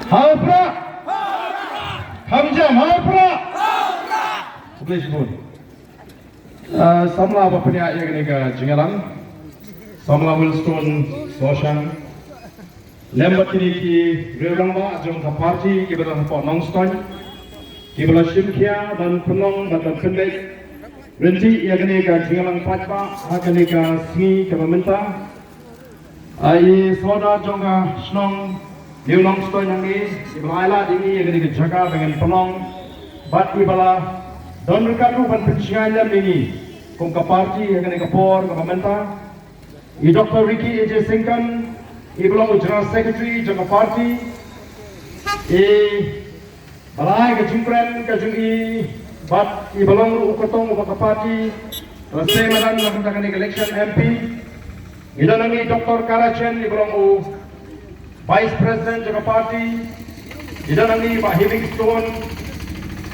Haupra, Hamja Haupra, please vote. Samla apa punya yang ini ke Jingalang, Samla Wilstone Soshan, lembat ini ki Rirangma jom ke parti ki betul apa nongstoy, ki betul Shimkia dan penong dan pendek, Renti yang ini ke Jingalang Pajpa, akan ini ke Singi ke pemerintah, ai soda jom ke Snong. New long story nangi, ibala ini yang ini jaga dengan penong, bat ibala don berkatu ban pencarian ini, kong ke parti yang ini kapor ke pemerintah, i Dr. Ricky AJ Singkan, ibala General Secretary jaga parti, balai ke jungkren ke jungi, bat ibala ukotong ubah ke parti, selesai madan melakukan election MP, ida nangi Dr. Karachen ibala Vice President jaga parti, ida nangi Pak Livingstone,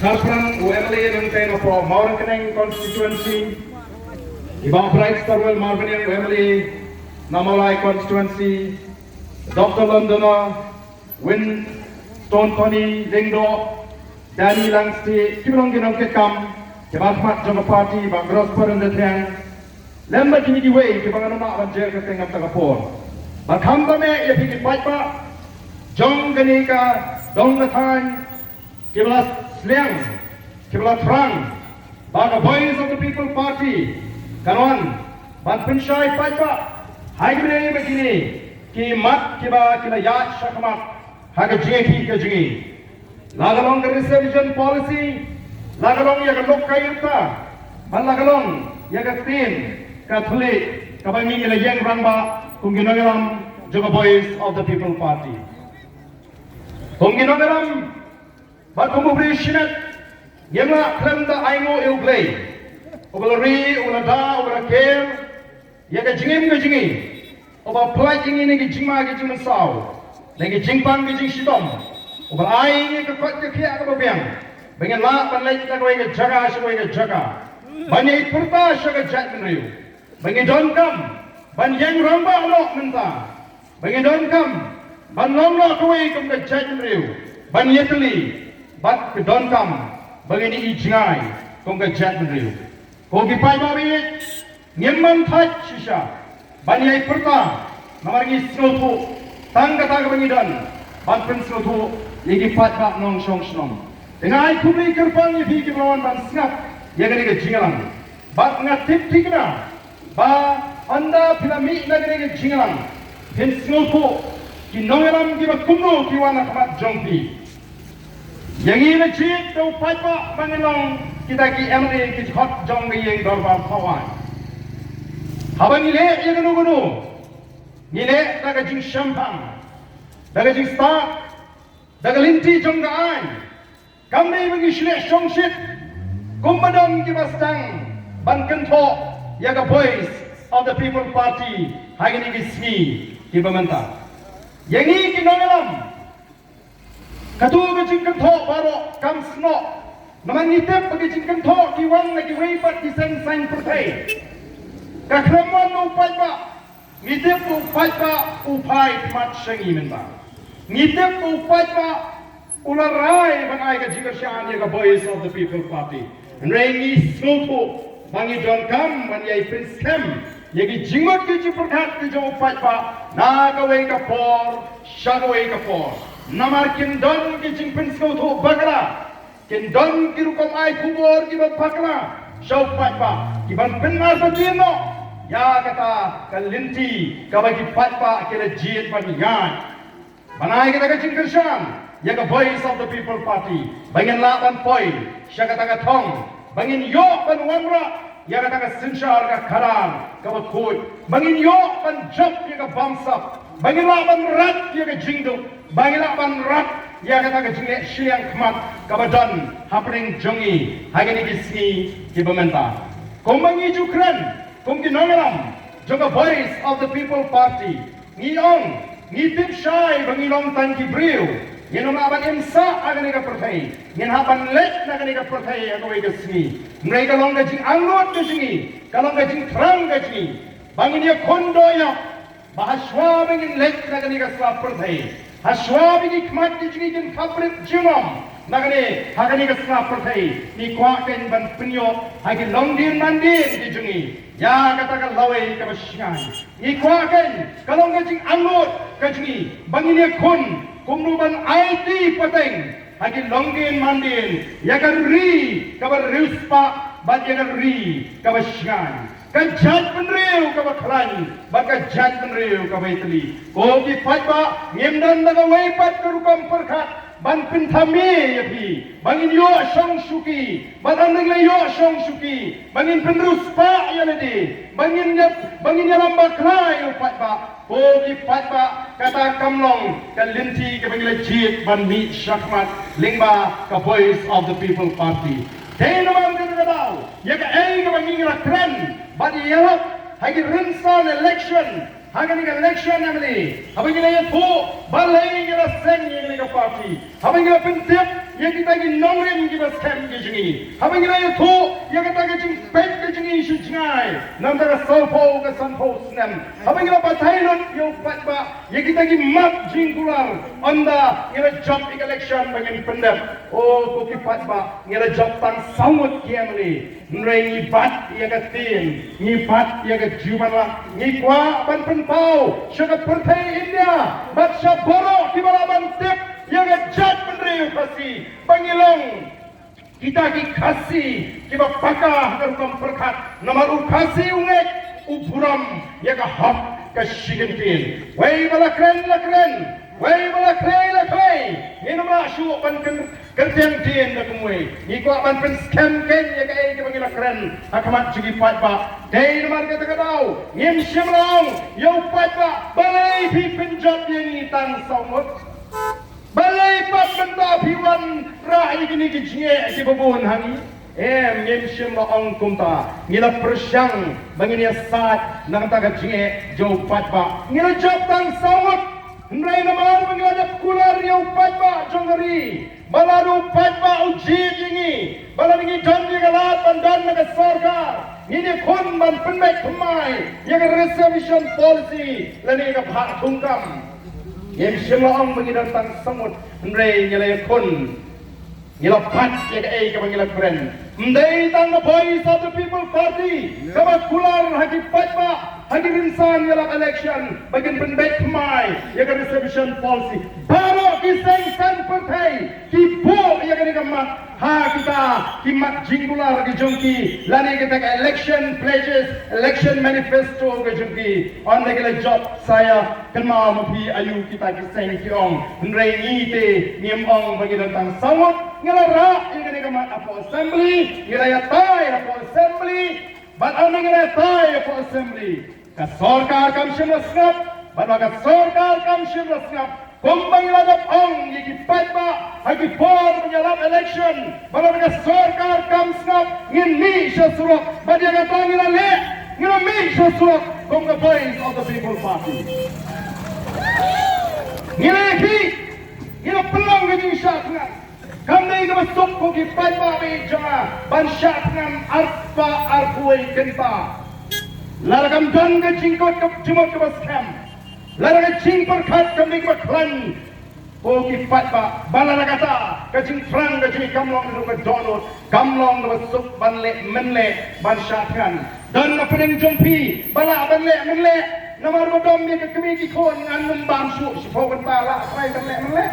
Sarprang UMLA ng Teno pro Maurang Keneng constituency, ibang Bright Starwell Marvin ng UMLA, Namalay constituency, Dr. Londona, Win Stone Tony, Lingdo, Danny Langsti, Kibrong Ginong Kekam, Kibatmat jaga parti, Bang Grosper and the Triang, Lemba kini diway, Kibang Anuma Banjer Ketengam Tagapor. Bakhamba me ye pikir pajpa jong ganika dong gathan kiblas sliang kiblas frang baga voice of the people party kanon ban penshai pajpa haigre begini ki mat kiba kila yat shakmat haga jeki ke jingi lagalong reservation policy lagalong yaga lokkayuta ban lagalong yaga tin katholik kabami ila yang rangba Kunginogaram jaga voice of the people party. Kunginogaram bat kumubri shinat yema klemda aingo euglay. Obalari ulada ubarakel yaga jingim ga jingi. Oba plai jingi negi jingma ga jingman saw. Negi jingpang ga jing shidom. Obal ai ni ka kot ka khia ka babiang. Bengen la ban lai ta ko ga jaga sho ga jaga. Banyai purta sho ga jat riu. Bengen don kam ban yang ramba lok menta, bagi don kam, ban long lok kuai kum ke jajan riu, ban yetli, bat ke don kam, bagi ni ijngai kum ke jajan riu. Kogi pai babi, nyemman thaj shisha, ban yai perta, namargi snotu, tang kata ke bagi don, ban pen snotu, lagi pat bak nong shong shong. Dengan kubli kerpang ye ke belawan ban snap, ye ke jingalang, bat ngatip tikna, ba anda pilami nagari ke jingalang, hin snotu, ki nongelam ki bakumno ki wana kamat jongpi. Yang ini cik tu pajpa bangelong kita ki MA ki hot jong yang dorbar kawan. Habang ile ye gunu, ile daga jing shampang, daga jing star, daga linti jong gaan. Kami bagi shle shongshit, kumbadon ki bastang, ban kento yaga boys of the people party hagini gismi ki pementa yang ini kinongelam katu gejing kento baro kam sno naman nitep bagi jing kento ki wang lagi weipat ki sen sign pertai kakramon upai ba nitep upai ba upai mat sengi menta nitep upai ba ularai bangai ka jigasyan ya ka boys of the people party rengi snoto bangi don kam ban yai prince kam yagi jingot ki jiperkat ki jo pajpa na gawe ka por shagawe ka por namar kin don ki jing prince ko tho bagla kin don ki rukom ai kubor ki ba pakla shau pajpa ki ban pinna sa dino ya kata kalinti ka bagi pajpa ki le jit ban yan banai kita ka jing kersan yaga voice of the people party bangen la ban poi shagata ka thong bangin yo ban wamra ya kata ka sinshar ka karam ka bakut bangin yo ban jap ya ka bamsap bangin la ban rat ya ka jingdo bangin la ban rat ya kata ka jingle shliang khmat ka badan happening jongi hagani gisni ki bamenta kombangi jukran kumki nongalam jonga voice of the people party ni ong ni tip shai bangi long tan ki briu Yang nama abang imsa akan ika percaya, yang haban lek akan ika percaya aku ika sini. Mereka long gajing anggot ke sini, kalau gajing terang ke sini. Bangin dia kondo ya, bahaswa bangin lek akan ika selap percaya. Haswa bigi kmat di jingi kin kabrit jumam. Nagani hagani kesna pertai ni kuaken ban penyo hagi longdin mandin di jingi. Ya katakan lawai ke basyang. Ni kuaken kalau ngajing angut ke jingi. Banginnya kun kumruban IT pateng hagi longdin mandin. Ya kari kabar ruspa ban ya kari ke basyang. Kajat penriu ka baklan baka jat penriu ka baitli ko ki fatwa ngimdan daga waipat ka rukam perkat ban pinthami yapi bangin yo song suki badan ngle yo song suki bangin penrus pa yanadi bangin ya lamba klai fatwa ko ki fatwa kata kamlong ka linti ka bangila jit ban mi shakmat lingba ka voice of the people party Dei naman ka daw ya ka ay ka bangila kren But yellow, hagi rinsan election, hagi election namli. Habang kita yang tu, balai kita seng yang kita parti. Habang kita pentip, yang kita lagi nongrim kita scam ke jengi. Habang kita yang tu, yang kita lagi jeng pet ke jengi si jengai. Nampak solpo ke sanpo senam. Habang kita patainon yang patba, yang kita lagi mat jingkular. Anda kita job election bagian pendep. Oh, koki patba, kita job tang sangut kiamli. Nrengi bat ia katin, ni bat ia kejubalah, ni kuah ban penpau, syaka pertai India, bat syaboro di balaban tip, ia kejat penriu kasih, pangilong, kita ki kasih, kita pakah kerukam perkat, nama kasih ungek, uburam, ia kahap kasyigentin, wei balakren lakren, wei balakren, ini nama syuk ban kerjaan dia nak kumui. Ni kuat ban pen scam ken ya kai ke bangila keren. Akamat jugi pat ba. Dei nomor kata kadau. Ngim syamlong. Yo pat ba. Balai pi penjat yang ni tan somot. Balai pat benda piwan rai kini kijnge ki babun hangi. Ngim syamlong kumta. Ngila persyang bangini saat nang taga jinge jo pat ba. Ngila job tan somot. Nrai naman mengadap kular yang patba jongari, baladu patba uji jingi, baladingi janji galat bandan naga sarkar, ini kon ban penbek pemai, yang reservation policy, lani ka bhak tungkam, yang semua orang mengidat tang samut, nrai nyalai kon, nyala pat yang ka bangila keren, ndai tang the voice of the people party, kabat kular hagi patba. Hagi rinsan dalam election bagian pendek pemai yang reservation policy baru kiseng san partai kipo yang dikamat kita kimat jingkular ke jongki lani kita ke election pledges election manifesto ke jongki on lagi job saya kenal mapi ayu kita kiseng kiong nrei ngite ngiem ong bagi tentang sangut ngelara yang dikamat apa assembly ngiraya tai apa assembly But only in a for assembly. Kasorkar kam shimla snap, but like a sorkar kam shimla snap. Kumbang iladap ong yiki patba, hagi por menyalap election. But like a sorkar kam snap, ngin mi shasurok, but yang atang ila le, ngina mi shasurok, from the voice of the people party. Ngina yaki, ngina pelang ngajing syakna. Kami masuk ke patba be janga ban syaknam arpa arpuai kenta. Laragam dan ke jingkot ke jumot ke baskam. Laragam jingkot kat kami baklan. Koki patba balala kata ke jingfrang ke jing kamlong ke donor kamlong ke masuk ban le menle ban syaknan. Dan na pening jumpi bala ban le menle. Namar bodom ke kami kikon ngan bam su sipokan bala sai ban le menle.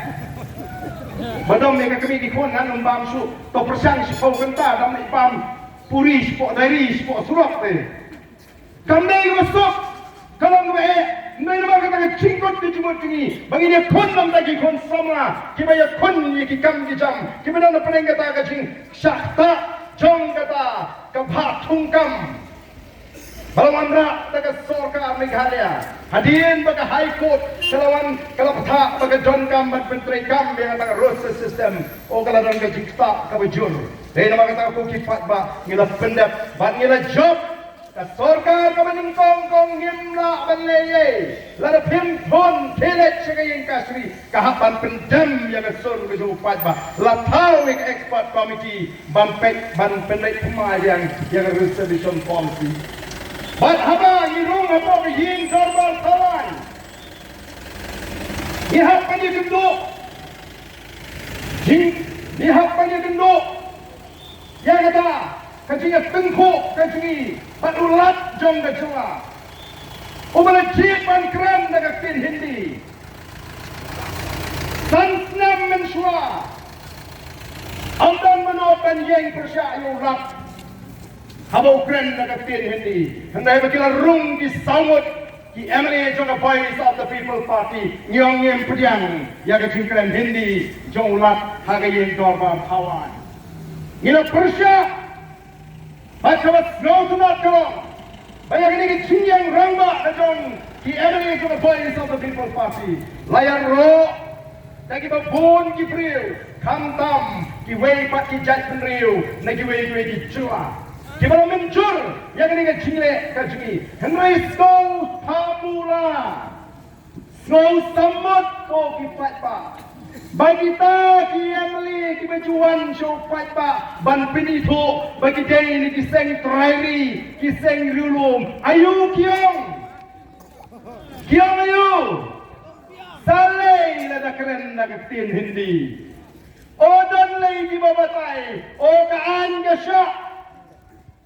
Badam mereka kami di konan membam su to persang si pau kenta dam ni pam puri si pau dari si pau surok te kami masuk kalau nge nai nama kata cingkot di jumut ini bagi dia kon nam lagi kon sama kibaya kon ni ki kam ki jam kibaya na peneng kata ka jing syakta jong kata kabha tungkam Balawan rak taga sorkar Meghalaya hadirin baga high court kalawan kalapatha baga John Kam bat menteri kam yang taga roster system o kaladan ka jikta ka bajur dai nama kata ko kifat ba ngila pendap bat ngila job ka sorkar ka maningkong kong himna banleye lara pim thon thelet chagayin kasri kahapan pendam yang sur ka jupat ba la tawik expert committee bampek ban pendek pemayan yang resolution policy But haba yirung haba yin korban kawan. Lihat pada genduk. Lihat pada genduk. Ya kata, kajinya tengkuk, kajinya padulat jong kacua. Ubala jipan keren daga tin Hindi. Sansnam mensua. Andan menopan yang persya yurat. Habau keren daga tin Hindi. Hendai bakila rung di samut. Ki Emily jong a voice of the People Party. Nyong yem pediang. Yaga jingkren Hindi. Jong ulat hagayin dorba hawan. Ina persya. Bacawa snow tunat kalong. Bayang ini cinyang ramba najong ki Emily jong a voice of the People Party. Layar ro. Dagi babon ki priu. Kamtam. Ki wei pat ki jat penriu. Nagi wei ki cua. Kibala mencur yang ini cingle kajungi Henry Skow Pamula Skow Samut ko kipat pa bagi ta ki Emily ki bajuan show fight pa ban pinito bagi day ni kiseng trairi kiseng rulum ayu kiong ayu salay na keren na tin Hindi odon lay ki babatay o kaan ka siya.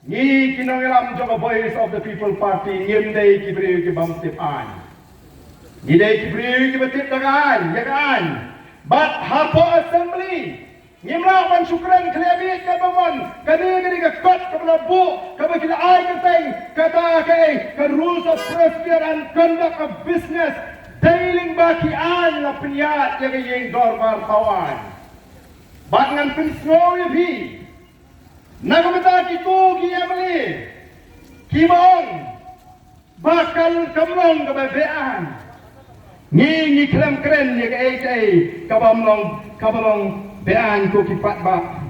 Ni kinongilam jong a voice of the People Party ngim day kibriu ki bamtip an. Ni day kibriu ki batip dagaan, yagaan. But hapo assembly ngim ra ban syukran klebit ka bamon kani ka kot ka balabu ka bakila ay ka teng kata kay ka rules of procedure and conduct of business tailing baki an la pinyat yang yeng dorbar kawan. But ngan pinsnoy bi Nagamata kitu ki Emily Kimaong Bakal kamlong kababean Ni krem keren ni ka kabalong bean ko kipat ba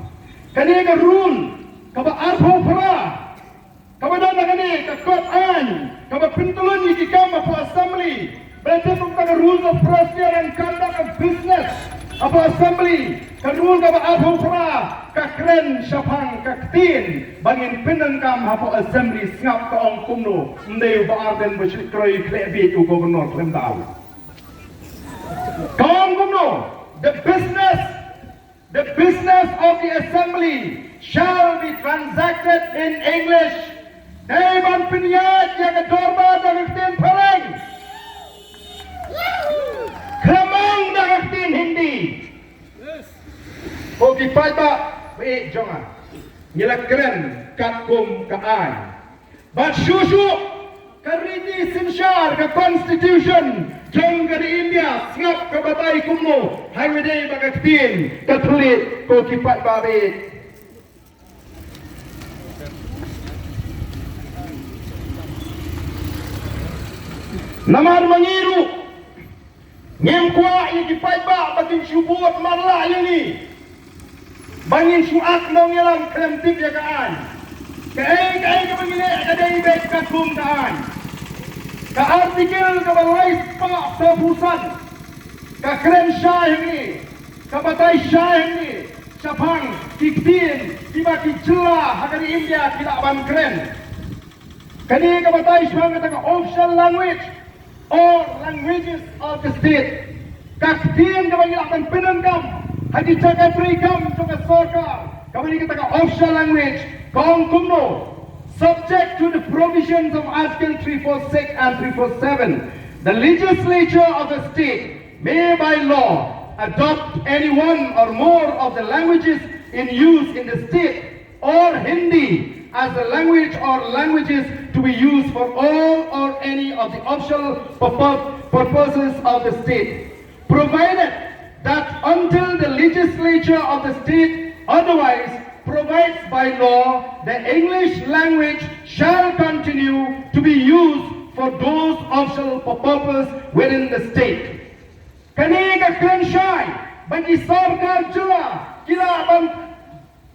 Kani ka rule Kaba arpo para Kaba dana kani ka kot an Kaba pintulun ni kikama po assembly Berarti ka rules of procedure and conduct of business Apa assembly Kadul ka ba arpo para Kakren syapang kaktin bangin pinangkam hapo assembly ngap ka ong kumno ndeu ba arden besyik kroi klebit u gubernur Klemdau kaong kumno the business of the assembly shall be transacted in English daiban pinyat yang dorba kaktin parang kemang kaktin Hindi Oki paiba baik jangan nilai keren katkum kaan but susu kariti sinsyar ke constitution jang dari India ngap ke batai kumno highway day bagatin katulit ko kipat baik namar mengiru ngemkwa yang kipat ba batin syubut marlah yang ni Bangin suat nong yalang kremtik ya kaan. Kae ka pangile kadai bet katum kaan. Ka artikel ka balais pa sa pusat. Ka krem syah ini. Ka batai syah ini. Sapang kiktin tiba kicela hakari India kila ban kren. Kani ka batai syah ka official language or languages of the state. Kaktin ka bangil akan penengkam Hadi jaga perikam juga sorkar. Kami kita official language. Kaum kumno. Subject to the provisions of Article 346 and 347. The legislature of the state may by law adopt any one or more of the languages in use in the state or Hindi as the language or languages to be used for all or any of the official purposes of the state. Provided that until the legislature of the state otherwise provides by law, the English language shall continue to be used for those official purposes within the state. Kani ka krensyai bagi sarkar jela kila ban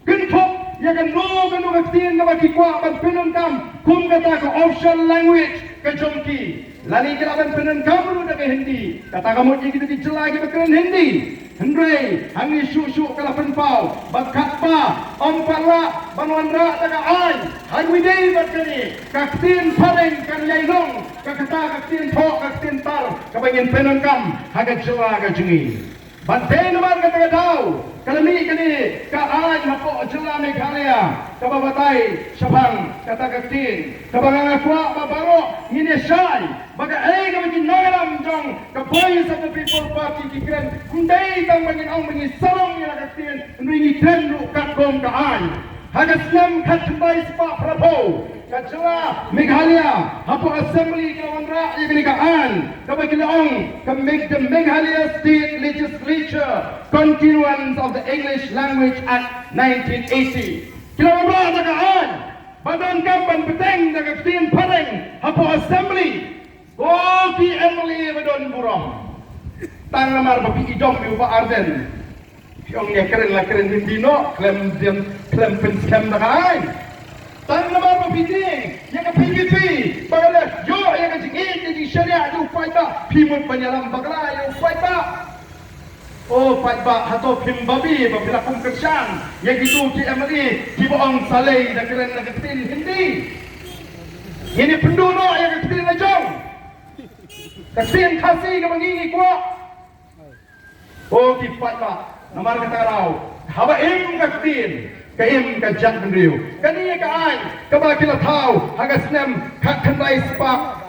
gentok ya kan no kaktin na bagi kwa ban pinangkam kum kata ka official language ka jongki Lani kila ban pinangkam lu daga Hindi kata kamu kita dicela kita keren Hindi Hendrai, hangi syuk-syuk kala penpau, bakat pa, ompala, banwan ra taga ay, hangi day batkani, kaktin paring kan yailong, kakata kaktin po, kaktin tar, kabangin penangkam, hagat jela gajengi. Bantay naman kataga daw, kalami kani, kaay mapo jela Meghalaya, kababatay, syabang, katakaktin, kabangang akwa, babaro, nginesyay, baga ay kamagin nangalam jong, kaboys of the People Party kikren, kunday tang manginaong mangisalong nila kaktin, nringi tenlo katbom kaay, hagas nam katbay spa prapo, kajela Meghalaya, hapo assembly kawanra yakni kaan, kabagilaong, make the Meghalaya State Legislature continuance of the English Language Act 1980. Kilawanra tagaan, badan kampan peteng tagaktin pareng, hapo assembly, Koki Emily Badon Burong, tang namar bapi idom yuba arden, yung keren la keren dino, klem penskem tagaan. Tang namar mapiti, yang ke PPP, bagalah yo yang ke jingit di syariah tu fight ba, pimut penyalam bagalah yo fight ba. Oh fight ba hato pim babi, babila kum kersan, yang gitu ki amri, ki boong saleh dah keren nak ketin hindi. Ini penduno yang ketin najong. Ketin kasih ke mengingi kuat. Oh ki fight ba, namar kata rau, hawa im ketin. Kaim kajak bendriu, kani kaai, kabakila tau, hagas nem kakandai spa,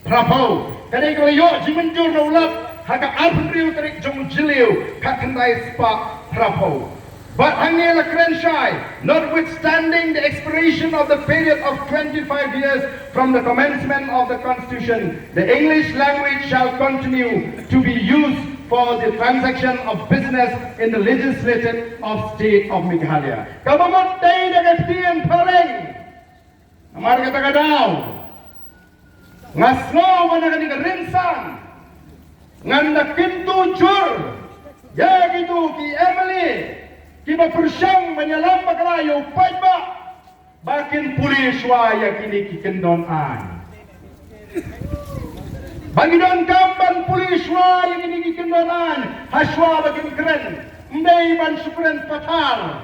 prapau, kani kayo jimenjur naulap, haga bendriu terik jong jiliu, kakandai spa, prapau. But hangela krenshai, notwithstanding the expiration of the period of 25 years from the commencement of the Constitution, the English language shall continue to be used for the transaction of business in the legislature of state of Meghalaya. Kabamot day nagatian pareng. Amar kata daw. Ngasno managani rinsan. Nganda kintu jur. Ya gitu ki Emily. Ki bersyang menyalam baglayo pai ba. Bakin pulis waya kini ki kendon an. Bagi don kamban puliswa yang ini kendaraan haswa bagi keren ndai ban sukren fatal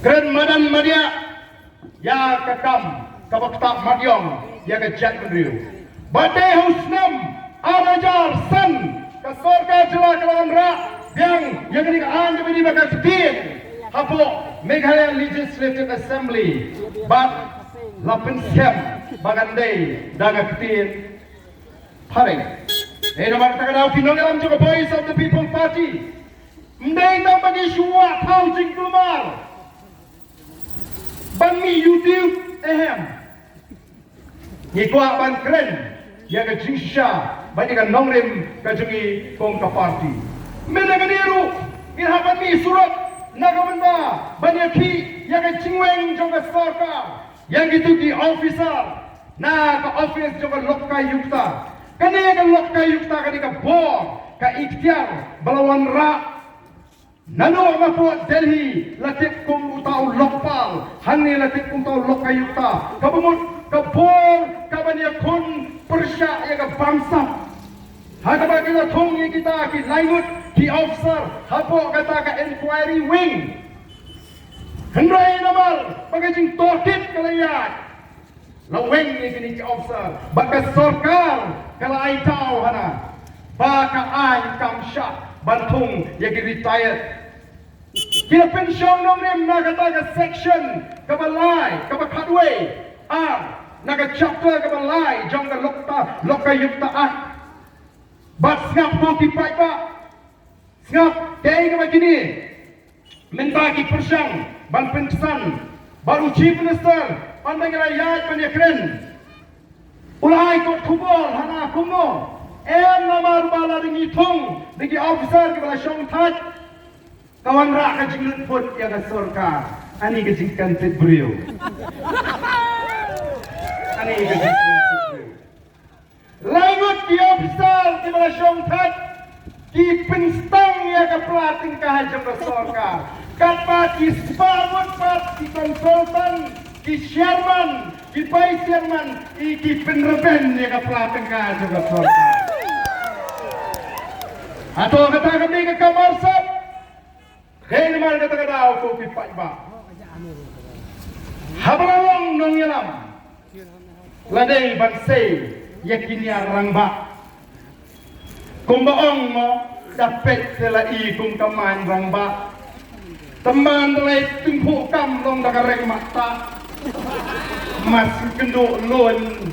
keren madan madia ya kakam kabakta madyong ya kejat beriu badai husnam arajar san kasorga jela kelawan ra yang ini kaan demi bakatin hapo Meghalaya Legislative Assembly but lapin siam bagandai daga ketin paring. Nomor takadaw kinongalam juga Voice of the People Party. Mdai na bagi suwa tau jing kumar. Bangi YouTube ehem. Ngikwa ban keren ya ke jing sha bagi kan nongrim ka jingi kong ka party. Menagadiru ilhapan mi surat nagamanda banyaki ya ke jingweng jong ka sarkar. Yang itu di officer na ka office juga lokka yukta kani ka lokka yukta kani ka bor ka ikhtiar balawan ra nano mapo Delhi latik kum utau lokpal hani latik kum utau lokka yukta kabumut ka bor ka banya kun persya ya ka bangsa haga bagila thong ye kita ki lainut ki officer hapo kata ka inquiry wing Hendrai namal bagajing torkit kalayat laweng ni kini ki officer baka sorkar kala ai tau hana baka ai kamsha bantung ya ki retired kila pension nomrem nagata ka section kabalai kabakadwe naga chapter kabalai jong ka lokka yukta but ngap ko ki pai ba ngap kay ka begini mentaki persang ban pensan baru chief minister pandang rakyat penyekren ulai kot kubol hana kumo namar bala ringi thong digi officer ke bala shong that kawan ra ka jinglut put ya ka sarkar ani ke jingkan tit brio ani ke jingkan tit brio langut di officer ke bala shong that ki penstang ya ka plating ka hajam ka sarkar kata ki spawut pat ki konsultan ki chairman ki vice chairman ki penreben ya ka platengka juga sorga Atau kata kami ke kamar sab. Kaya naman kata daw ko pipat ba. Habalawang nong yalam. Ladai bansay yakin ya rang ba. Kung baong mo dapat sila kung kaman rang ba. Teman dalay tumpu kam long dakareng mata. Mas kendo lon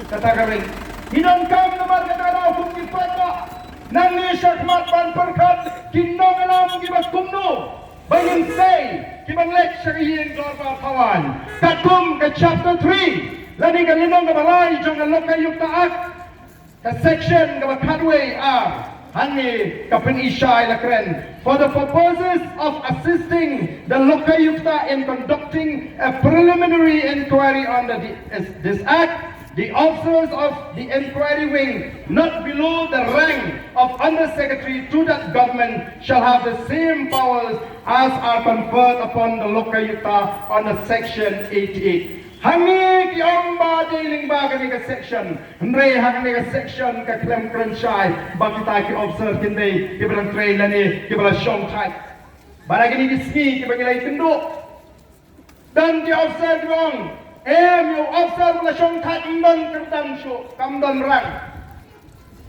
kata karen. Hinong kam naman kata daw kung pipat ba. Nang ni syakmat ban perkat kinong alam gibat kumno bayin say kibang lek syarihin dorba pawan katum ke chapter 3 lani kan linong balay jong lokay yuktaak ka section ka kadway hani kapin ishay lakren for the purposes of assisting the lokay yukta in conducting a preliminary inquiry on this act. The officers of the inquiry wing, not below the rank of Undersecretary to that government, shall have the same powers as are conferred upon the Lokayuta under Section 88. Hangi kiong ba dealing ba kani ka section? Andre hakani ka section ka klem krenchai ba kita ki officer kinde kibrang trail ni kibra shong type. Barang ini dismi kibagilay tindok. Dan ki officer wrong. Yung officer wala siyang kaimban kertang siyo, kamdan rang.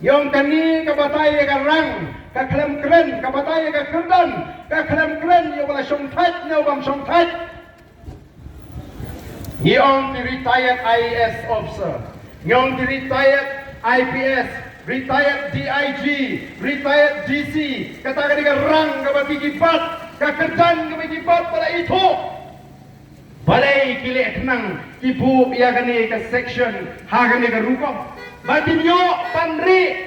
Yung kani kabatay ka rang, kaklem kren, kabatay ka kerdan, kaklem kren, yung wala siyang tat, yung bang siyang tat. Yung retired IAS officer, yung retired IPS, retired DIG, retired GC, katakan ka rang, kabatigipat, kakerdan, kabatigipat pala ito. Balay kili nang ibu ya kani ke section ha kani ke rukom batin yo panri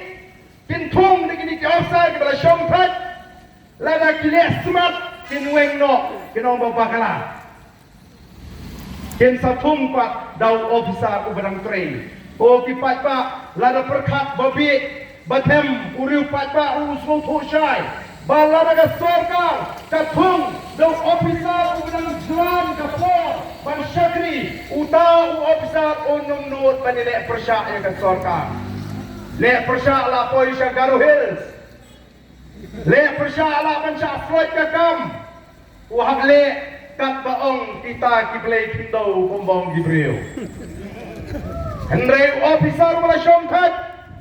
kintung ni kini kiosa ke bala syongpat lada kili smart kinweng no kinong babakala kin satung pat daw officer ubarang train o kipat pa lada perkat babi batem uriu pat pa uslo thoshai bala naga sorkar katung daw officer ubarang jelan kapor ban syakri utau officer unung nut panilek persyak yang kesorka lek persyak la poi Garo Hills lek persyak la pancak Floyd kakam wahak lek kat baong kita kiblay kindau kumbang gibril hendrei officer wala syongkat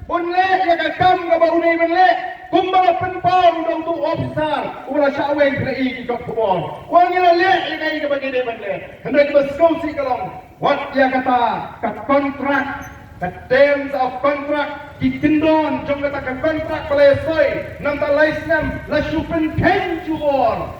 pun lek ya kakam ka baunay man lek kumbang penpau daw tu officer wala syaweng kena iki kat kubon wang ila lek ikai ka bagay man lek hendrei kita skausi kalong what ya kata kat kontrak kat terms of contract kitindon jong kata kat kontrak palesoi nam ta laisnam la syupen ken juor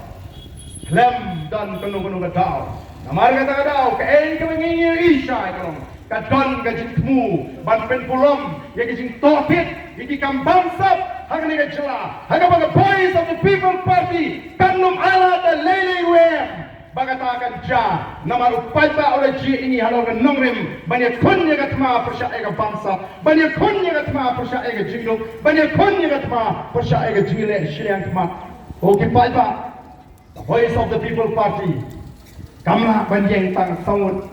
lem dan penuh-penuh kadau namar kata kadau ke ka mengingi isya kalong kadon ka jingmu ban pen pulom ya ka jing topit iki kam bangsap hagani ka jela haga baga boys of the people party kanum ala the lele wem bagatakan ja namar upaiba oleh ji ini halogan nongrim banyak kunya ka tma persya ka bangsa banyak kunya ka tma persya ka jingdo banyak kunya ka tma persya ka jingile shriang tma okay paiba the voice of the people party kamla banjeng tang saut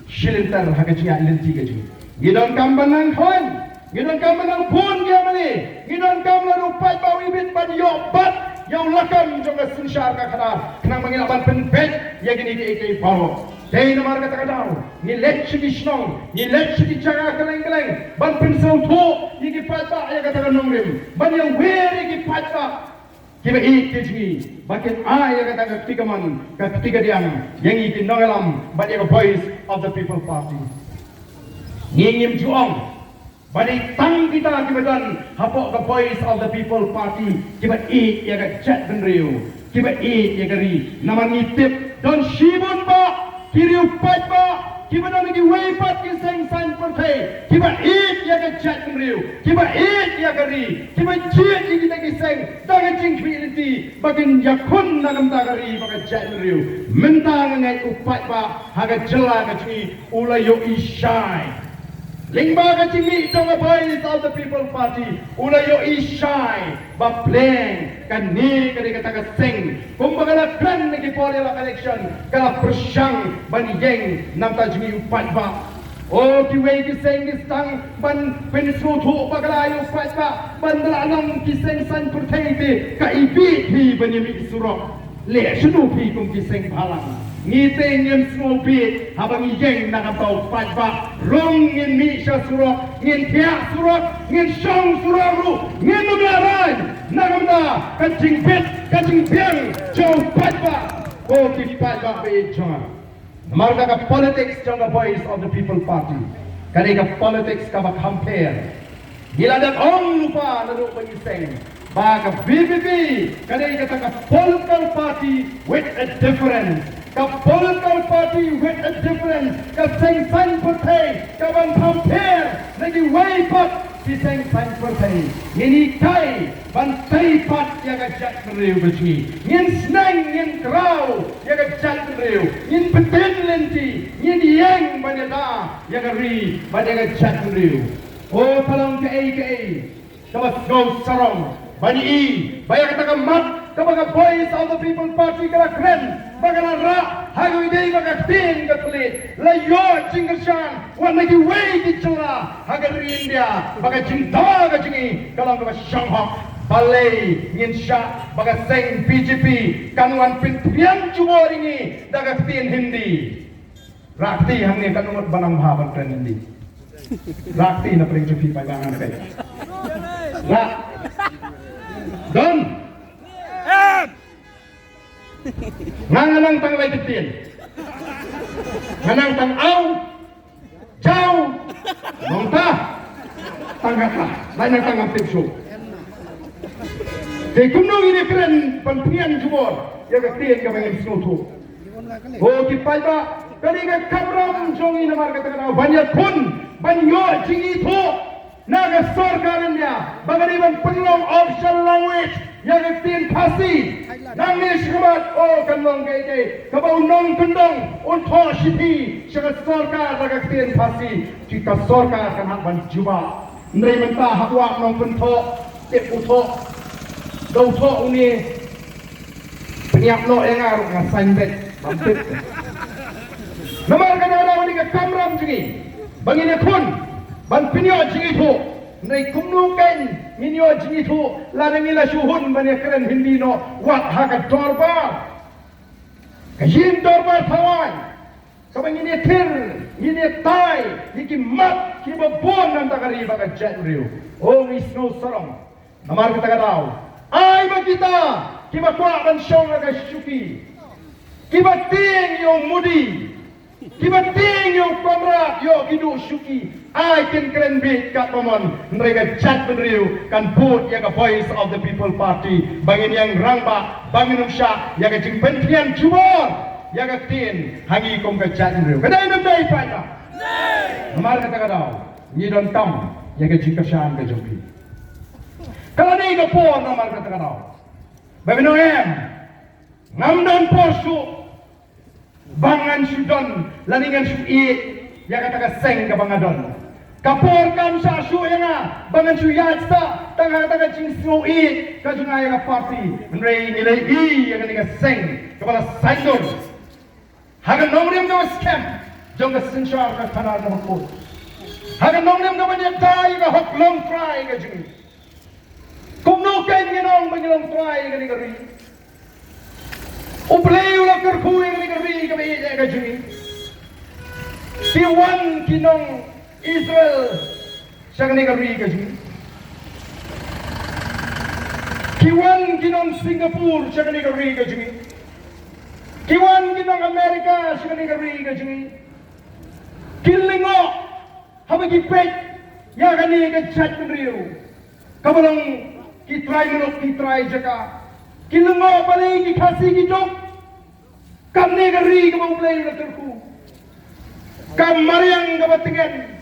shilintar hagajia linti gaji gidon kambanang khon gidon kambanang pun dia mani gidon kamla rupai bawi bit ban yobat yang lakam jonga sinshar ka khada kenang mangilaban penpet ya gini di ek bawo dei namar kata kadau ni lecchi di snong ni lecchi di jaga keleng-keleng ban pensau tho yigi patba ya kata nongrim ban yang weri gi patba kiba ikijgi bakin ya kata ketigaman ketiga diang yang iki nongalam ban ya voice of the people party ngingim juang bani tang kita kibadan hapok ke voice of the people party kiba ya ka chat benriu kiba ya kari nama ngitip don shibun ba kiriu pat ba kiba dan lagi weipat ki seng san partai kiba ya ka chat benriu kiba ya kari kiba jit iki lagi seng daga jing kwiliti bagin yakun nagam tagari baga chat benriu mentang ngai upat ba haga jela ka chi ulayo ishai Lingba ka chimi itong a voice of the people party ulayo ishai ba pleng kani kani kata ka sing kung bagala kran nagi poli la election kala persyang baniyeng nam ta jimi upat ba Oh kiway kiseng istang ban pensro thu bagalayo fatwa ban dalanong kiseng san kurthaite ka ibi thi banimi surok le shunu phi kum kiseng phalang ngite ngem sno pi habang yeng nakataw fatwa rong ngin mi sha surok ngin thia surok ngin shong surok ru ngin nularay nagamda kaching pet kaching piang chow fatwa oh ki fatwa be chong Marga ka politics jang the voice of the people party. Kani ka politics ka ba compare. Gila dat ong lupa na lupa iseng. Ba ka BBB kani ka ka political party with a difference. Ka political party with a difference. Ka seng san putay ka bang compare. Nagi way pat si seng san putay. Ngini kai bantay pat yaga jat riu bachi. Ngin snang ngin kraw yaga jat riu. Ngin peten lenti ngin yang banada yaga ri banyaga jat riu. Oh talong ka ay. Kamas go sarong. Bani i bayag ka mat kabaga voice of the people party kala kren bagana ra hago idei baga tin gatlit layo jingashan wan nagi way di chula haga India baga jinta ga jingi kalang ka shanghok balay ngin sha baga seng BJP kanwan pinpian juboringi daga tin hindi rakti hamne kanumot banang bhavan tren hindi rakti na BJP pagangan kay ra don nganang tang lay titin nganang tang aw jaw nongta tanggata lain tang tipsu de kumno ini keren panpian jubor ya ka tien ka bangin snutu ho ki palba kali ka kamram jongi na marga ta banyak pun banyo jingi tho naga sarkarnya bagaimana penglong official language yang tin pasti nangis kemat oh kanlong kay kabau nong kendong untuk siti syarat sarkar naga tin pasti jika sarkar kan hak ban juba ndai mentah hak wak nong pentok tip utok dau tok ni penyak no yang aruk ngasain bet mampit namar kadang-kadang ni ka kamram jingi bangine kun ban pinyo jingi tu nai kumnu kan minyo jingi tu larang ila shuhun ban keren hindi no wat haka dorbar kajin dorbar tawan kabang ini tir ini tai iki mat ki babon nan takari baka jatriu oh isno sarong namar kita kadau ai bagita ki bakwa ban shong aga shuki ki bating yo mudi ki bating yo kamrat yo gidu shuki I can keren bit kat pemon mereka chat beriu kan put ya voice of the people party bangin yang rangba bangin umsya ya jing penpian jubor ya tin hangi kom ka chat beriu kadai nam dai pada mar kata kadau ni don tam ya jing kashan ka jompi kalau ni ka pon mar kata kadau babino em ngam don posu bangan sudon laningan su i ya kata ka seng ka bangadon kapor kam sa su nga bangan su yatsa tanga jing sno i ka junga ya party nrei nilai i ya ka seng kapala saidor haga nomrem ka scam jong ka sinchar ka kana na ko haga nomrem ka banya dai ka hok long try ka jing kumno ken nginong banyong try ka ni ka ri uplay ula kerku ni ka ri ka be ka jing Tiwan kinong Israel siya ka ri ka jing Kiwan kinong Singapore siya ka ri ka jing Kiwan kinong Amerika siya ka ri ka jing Kilingo habagi pet ya ka ni ka chat riu kabalong ki try jaka Kilingo bali ki khasi ki jok kamne ka ri ka maulay na terku Kamariang kabatingan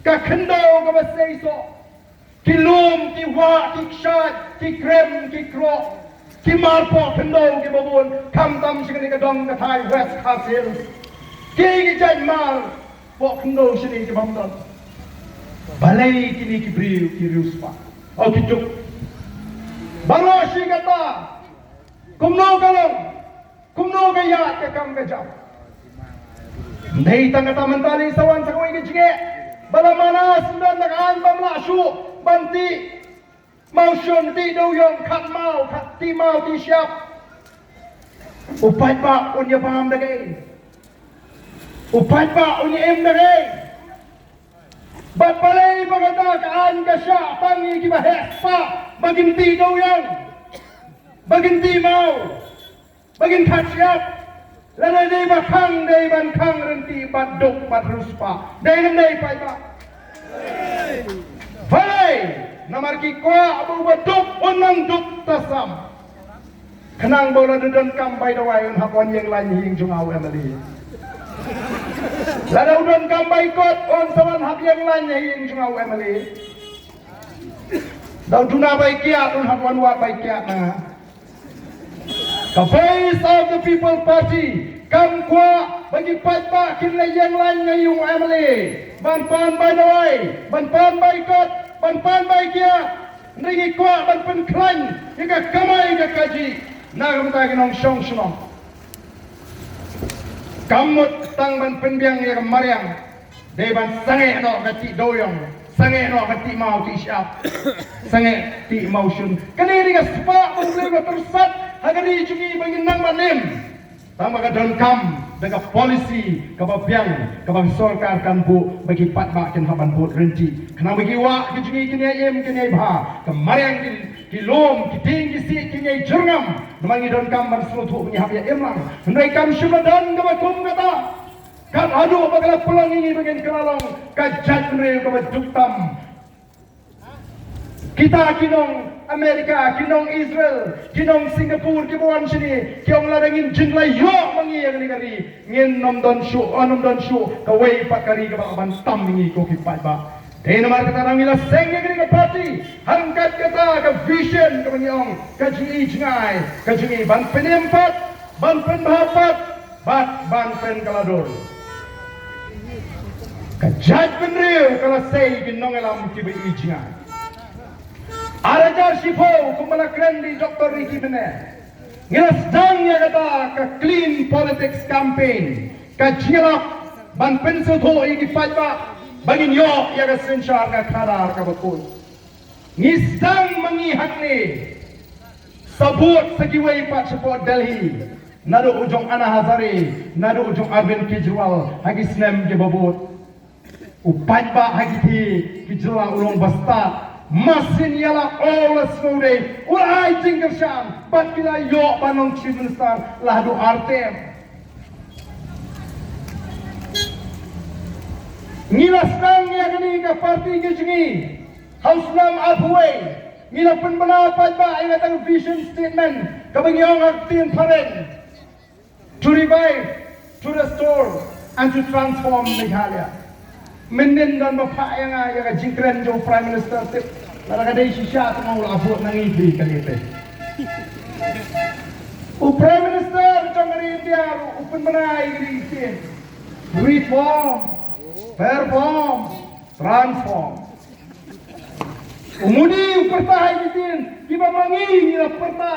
kakendo kabaseiso kilum ki wa ki shat ki krem ki kro ki marpo kendo ki babon kam tam sigani ka dong ka thai west kasil ki jai mar po kendo sini ki bamdon balai kini ki briu ki ruspa o ki juk baro shi kata kumno kalong kumno ka ya ka kam ka jam Nei tangata mentali sawan sakawai ke jinge. Bala mana sundan nakaan bamla syu banti mau syun ti do yong kat mau kat ti mau ti siap. Upai pa unya paham dagay. Upai pa unya em dagay. Bat palay bagata kaan ka siya pangi kibahek pa bagin ti do yong. Bagin ti mau. Bagin kat siap. Lana day bakang day bankang renti baduk badruspa. Day nam day pai pa. Falay namar ki kwa abu baduk unang duk tasam. Kenang bola dudun kampai dawai un hakon yang lain hing jungaw emali. Lana udun kampai kot on sawan hak yang lain hing jungaw emali. Daw duna bai kiat un hakon wat bai kiat na. The voice of the people party kam kwa bagi patba kinlay yang lain ngayong emali. Banpan bai dawai, banpan bai kot, banpan bai kiat. Nringi kwa banpan klan, ika kamay ika kaji. Nagamta kinong syong syong. Kamut tang ban penbiang ya mariang. Deban sange no kati doyong. Sange no kati mau ti siap. Sange ti mau syun. Kaniri ka spa mong ka tersat. Hagari jungi bagi nang manim. Tama ka don kam. Daga polisi kababiang kabang kan bu bagi patba kin haban bu renti. Kena bagi wa ki jungi kini ayem kini bha. Kamariang ki lom ki ting ki si kini jurngam. Namangi don kam ban selutu bagi hab ya emlang. Hendai kam syumadan kabakum kata. Kat adu bagala pulang ini bagian kelalong kajat re kabaduktam. Kita kinong Amerika, kinong Israel, kinong Singapore, kibuan sini, kiong ladangin jinglay yo mangi yang ligari, ngin nom don shu, kawai pat kari kababan tam ini ko kipat ba. Dahil naman kata nang ila seng yang ka party, hangkat kata ka vision ka mangyong, ka jingi jingay, ka jingi ban penimpat, ban penbahapat, ban pen kalador. Ka judgment real kala say kinong elam kibi jingay. Arajar sipo kumala krendi Dr. Ricky Mene. Ngilasdang ya kata ka clean politics campaign. Ka jingilak ban pensil to iki fajba bagin yo ya ka sensyar ka karar ka bakul. Ngisdang mangihak ni sabut segiway pat support Delhi. Nado ujong Ana Hazare, nado ujong Arvind Kejriwal hagi snem ke babut. Upajba hagi ti Kejriwal ulong basta. Masin yala all snowday ulai jingger syam bat kila yo banong chief minister lahdu artem ngilas nang ya kini ka parti ke jingi house nam apway ngila penbanapat ba ay natang vision statement kabangyong aktin paren to revive, to restore and to transform Meghalaya. Menden dan bapak yang ka jingkren jo prime minister tip Laragaday siya at mga ulabot ng ibig kalite. O Prime Minister, itong India, upin mo na i-isin. Reform, perform, transform. Umudi, upertahay kitin, iba mangi, nilapperta,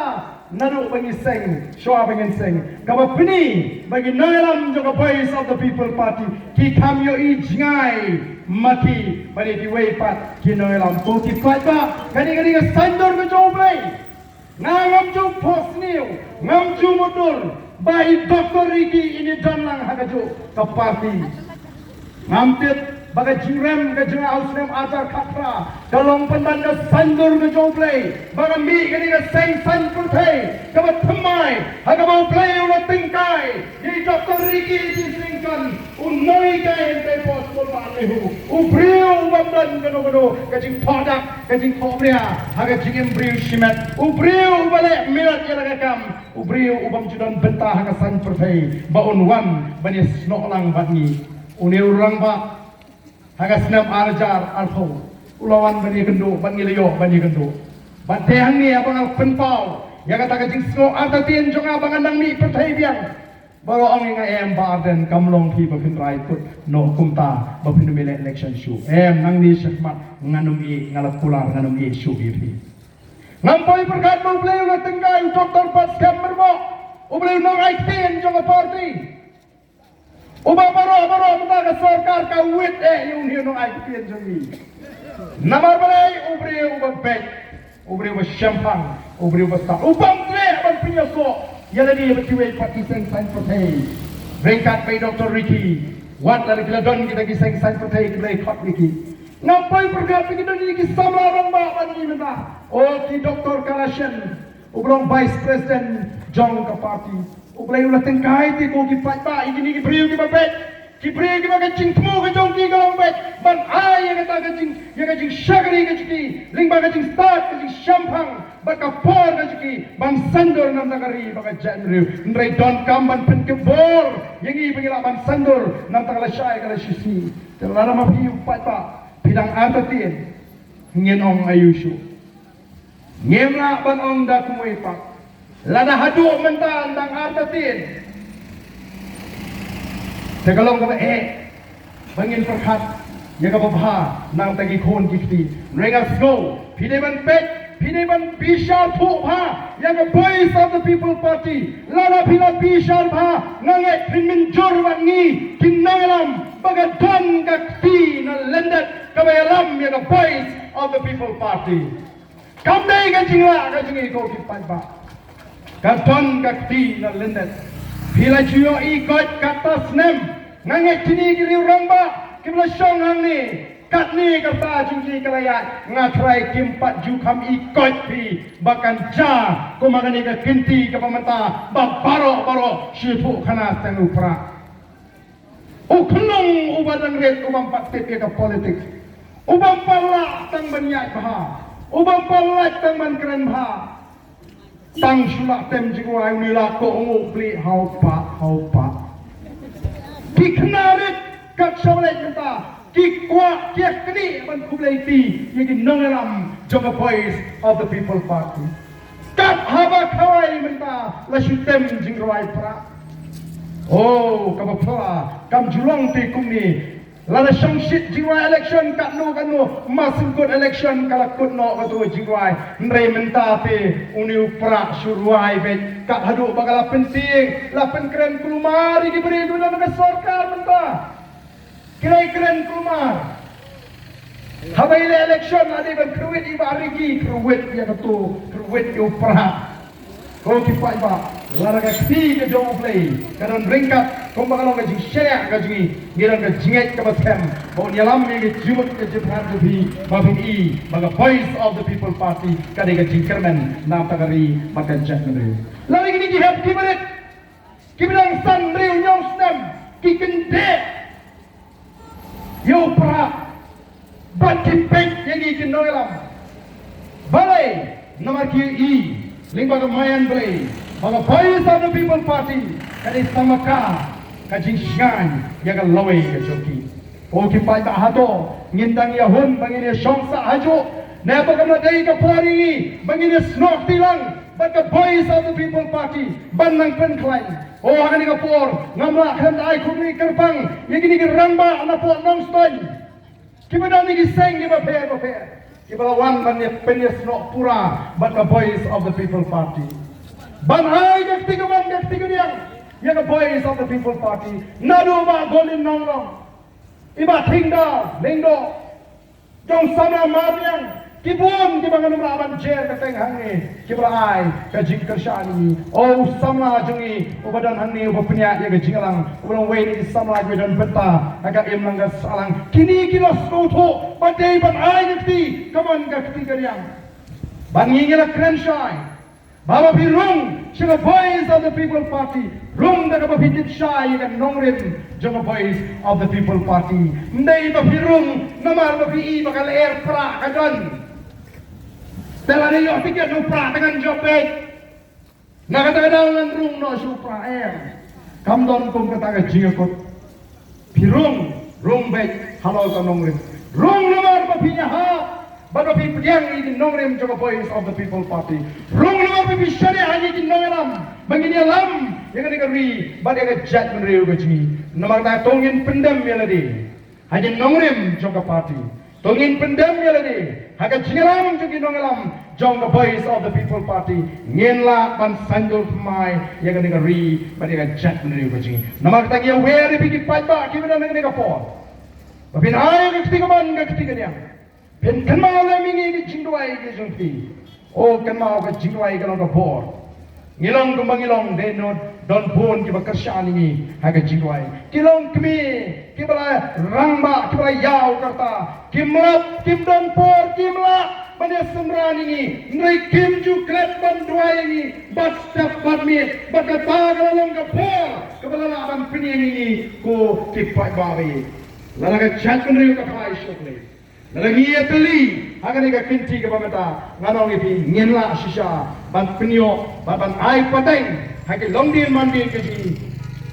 nado bangiseng, syua bangiseng. Kapapini, bagi nangalam jo voice of the people party, ki kamyo i-jingay, mati bani diway pat kinoelam puti patba kani ka sandor ka joblay ngam jo posniu ngam jo motor bai Dr. Ricky ini dan lang hagajo ka party ngamtit baga jirem ka jinga ausnem atar khatra dalong pandanda sandor ka joblay baga mi kani ka seng san purthai ka thamai haga mau play ula tingkai ni Dr. Ricky di singkan unoi ka ente pos ko lehu ubriu bamdan kano kajing produk kajing kopria haga jingem briu shimat ubriu bale mirat yala kam ubriu ubam judan bentah haga san purthai baun wan bani snok lang batni uni urang ba haga snap arjar artho ulawan bani kendo bani leyo bani kendo batehang ni abang al penpau ya kata kajing snok artatin jong abang andang ni purthai biang baru orang yang barden kamlong ki bapin rai put no kumta bapin mele election show nang ni syakmat nganum i ngalap kular nganum i show ipi ngampoi perkat mau beli ulah tenggai Dr. Pat Scammer mo ubeli nong aiten jong party Uba baro mata ka sarkar ka wit yung hinong ay pian jami. Namar balay uba bek, uba champagne, uba sta. Ubang tre abang pinyaso. Yala ni betiwe pati seng sign patay. Ringkat by Dr. Ricky. Wat dari kita don kita giseng sign patay kita khot Ricky. Ngapai pergat kita ni kisama orang ba bani menta. Oh ki Dr. Kalashan, ubrong Vice President Jong ka party. Ublay ulah tengkai ti ko ki patba igini ki priu ki babet. Ki priu ki baga cing tmu ka jong ki galong bet. Ban ai ya kata ka cing shagri ka ciki. Ling baga cing start ka cing champang. Baka por ka ciki. Ban sandor nam takari baga janriu. Ndrai don kamban pen ke bor. Yangi pengila ban sandor nam takala syai kala syisi. Telara ma piu patba. Pidang atatin. Ngien ong ayusyu. Ngemla ban ong da kumui pak. Lada haduk mentan tang artatin. Sekalong kata bangin perkat ya ka babha nang tagi khon kifti. Rengas go. Pideban pet, pideban bishar thu bha yang voice of the people party. Lada pila bishar bha nganget pinmin jor wangi kinangalam bagadon kakti na lendat kabayalam yang voice of the people party. Kamdai ka jingi ko kipat ba. Katon kakti na lindet. Pila chuyo ikot kata snem. Nganget kini kiri orang ba. Kibla syong hang ni. Kat ni kata jungki kalayat. Ngatrai kimpat jukam ikot pi. Bahkan ja. Kumakan ika kinti ke pementa. Baro syipu kana tengu pra. Kenong ubadang red ubang patip ya ke politik. Ubang palak tang banyak baha. Ubang palak tang ban keren baha. Tang sulak tem jingwai nila ko nguk beli hau pa. Ki kenarit kat syawlet menta. Ki kuat kiak kini ban kublai ti. Yagi nongelam jong voice of the people party. Kat haba kawai menta. Lasu tem jingwai pra. Oh kaba pala. Kam julong ti kum ni. Lada syangshit jingwai election kat no masuk kod election kalak kod no katu jingwai nrei menta pe uni upra suruai bet kat haduk bagala penting lapen keren kulumari diberi dua nama sarkar menta keren kulumar habai election ade ban kruwit ibarigi kruwit ya katu kruwit upra ko kipai ba lara ka ti ke jong play karon ringkat ko bagalo ka jing share ka jingi ngiran ka jinget ka basem bo nyalam mi jumut ke jephan bi babin I baga voice of the people party ka de ka jingkermen nam tagari maka jahmre lari gini di hab kibaret kibilang san riu nyong stem ki kende yo pra bat kipek yang ikin noelam balai nomor ki Ling baga mayan belai, baga voice of the people party, kadi samaka, kajing syan, yaga laway ka joki. O kipai ba hato, ngintang yahun bangin ya syongsa hajo, nepa kamna day ka pori, bangin ya snok tilang, baga voice of the people party, banang penklain. O hakani ka por, ngamla kan ay kumni kerpang, yagi ni ramba na po nong stoy. Kibadan ni giseng di baper. Kibalawan man ni penyes no pura but the voice of the people party. Banhai kakti kanyang yang the voice of the people party. Nadu ba golin nonglong. Iba tingda lingdo. Jong sama mabiang. Kibun kibangan umraban jer kateng hangi. Kibalai kajing kersyani. Oh sama jungi ubadan hangi ubapnya ya kajing lang. Ulang weni sama dan beta agak im langgas salang. Kini kilos koto badai ban ai kakti. Kaman kakti kanyang. Bangingila krensyai. Baba pirung siya voice of the people party. Rung da kapapitit siya yung nongrin jong voice of the people party. Hindi ba pirung namar ba pi bakal air pra kadon. Telah niyo pikir no pra dengan jopet. Nakatagadaw ng rung no supra air. Kamdon kong kataga jingakot. Pirung rung bet halaw ka nongrin. Rung namar ba pinya ha. Bago pipiyang itin nongrim jong voice of the people party. Rung namar ba pisyari hanya itin nongram. Bangin alam yang ada kari, bagi ada jat menriu gaji. Namar tak tongin pendam ya ladi. Hanya nongrim jong party. Tongin pendam ya ladi. Haga jingalam jong nonglam jong the voice of the people party ngenla ban sanjol mai ya ga ni ri ba ni ga chat ni ko jing namak ta ya where bi ki pai ba ki ba ni ga por ba bin ai ga ti ga ban ga ti ga nya ben kan ma la mi ni jing do ai ge jong ti o kan ma ga jing do ai ga ga por ngilong kumbang ngilong de no don pun ki bakarsan ini haga jingwai kilong kmi ki bala rangba ki bala yau karta kimlap kim don por kimla bane semran ini ngai kim ju klet ban duai ini bat step bat mi bat ka pagalong ka por ka bala ban pini ini ko ki pai bawi lala ka chat kun ka pai shokle lagi ya teli akan ika kinti ke pamata nganong ipi ngenla shisha ban penio ban ai pateng hake longdin mandin ke ji